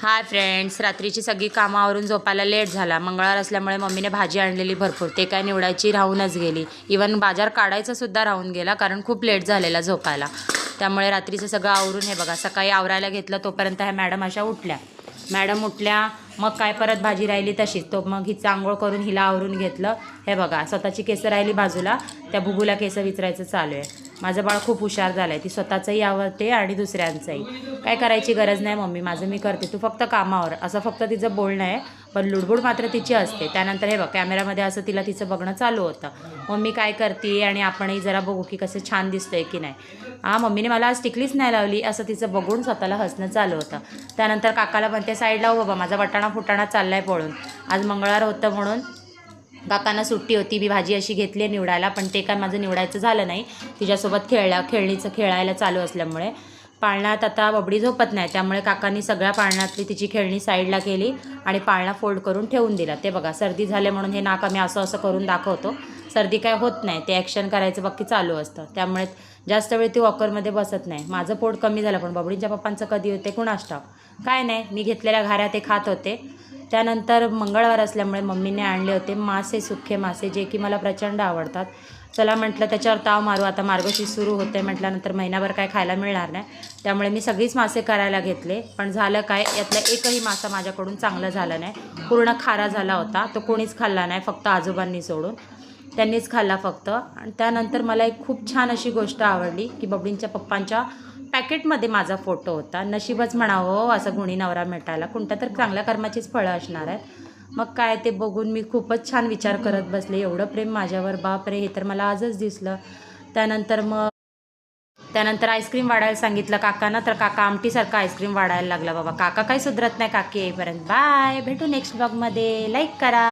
Hi friends, रात्रीची सगळी कामं आवरून झोपायला लेट झाला. मंगळवार असल्यामुळे मम्मीने भाजी आणलेली भरपूर, ते काय निवडायची राहूनच गेली. इवन बाजार काढायचं सुद्धा राहून गेला, कारण खूप लेट झालेला झोपायला. त्यामुळे रात्रीचं सगळं आवरून हे बघा सकाळी आवरायला घेतलं तोपर्यंत ह्या मॅडम अशा उठल्या. मॅडम उठल्या, मग काय परत भाजी राहिली तशीच. तो मग हिचं आंघोळ करून हिला आवरून घेतलं. हे बघा स्वतःची केसं राहिली बाजूला, त्या बुबूला केसं विचरायचं चालू आहे. माझं बाळ खूप हुशार झालं आहे, ती स्वतःचंही आवडते आणि दुसऱ्यांचंही. काय करायची गरज नाही मम्मी, माझं मी करते, तू फक्त कामावर, असं फक्त तिचं बोलणं आहे. पण लुडबुड मात्र तिची असते. त्यानंतर हे बघ कॅमेरामध्ये असं तिचं बघणं चालू होतं. मम्मी काय करते आणि आपणही जरा बघू की कसं छान दिसतंय की नाही. मम्मीने मला आज टिकलीच नाही लावली, असं तिचं बघून स्वतःला हसणं चालू होतं. त्यानंतर काकाला म्हणते साईडला हो बाबा, माझा वटाणा फुटाणा चाललाय पळून. आज मंगळवार होतं म्हणून काकांना सुट्टी होती. मी भाजी अशी घेतली निवडायला, पण ते काय माझं निवडायचं झालं नाही. तिच्यासोबत खेळायला चालू असल्यामुळे पाळण्यात आता बबडी झोपत नाही, त्यामुळे काकांनी सगळ्या पाळण्यातली तिची खेळणी साईडला केली आणि पाळणा फोल्ड करून ठेवून दिला. ते बघा सर्दी झाले म्हणून हे नाक आम्ही असं असं करून दाखवतो. सर्दी काय होत नाही, ते ॲक्शन करायचं बाकी चालू असतं. त्यामुळे जास्त वेळ ती वॉकरमध्ये बसत नाही. माझं पोट कमी झालं, पण बबडींच्या पप्पांचं कधी होते कुणास ठाऊक. काय नाही, मी घेतलेल्या घाऱ्या ते खात होते. त्यानंतर मंगळवार असल्यामुळे मम्मीने आणले होते मासे, सुखे मासे, जे की मला प्रचंड आवडतात. चला म्हटलं त्याच्यावर ताव मारू. आता मार्गशीर्ष सुरू होते म्हटल्यानंतर महिनाभर काय खायला मिळणार नाही. त्यामुळे मी सगळीच मासे करायला घेतले. पण झालं काय, यातला एकही मासा माझ्याकडून चांगला झाला नाही. पूर्ण खारा झाला होता. तो कोणीच खाल्ला नाही, फक्त आजोबांनी सोडून. त्यांनीच खाल्ला फक्त. आणि त्यानंतर मला एक खूप छान अशी गोष्ट आवडली की बबडींच्या पप्पांच्या पॅकेटमध्ये माझा फोटो होता. नशीबच म्हणावं असं गुणी नवरा भेटायला, कोणत्या तर चांगल्या कर्माचीच फळं असणार आहेत. मग काय ते बघून मी खूपच छान विचार करत बसले, एवढं प्रेम माझ्यावर, बापरे, हे तर मला आजच दिसलं. त्यानंतर आईस्क्रीम वाढायला सांगितलं काकांना, तर काका आमटीसारखं आईस्क्रीम वाढायला लागला. बाबा काका काही सुधरत नाही काकी येईपर्यंत. बाय, भेटू नेक्स्ट ब्लॉगमध्ये. लाईक करा.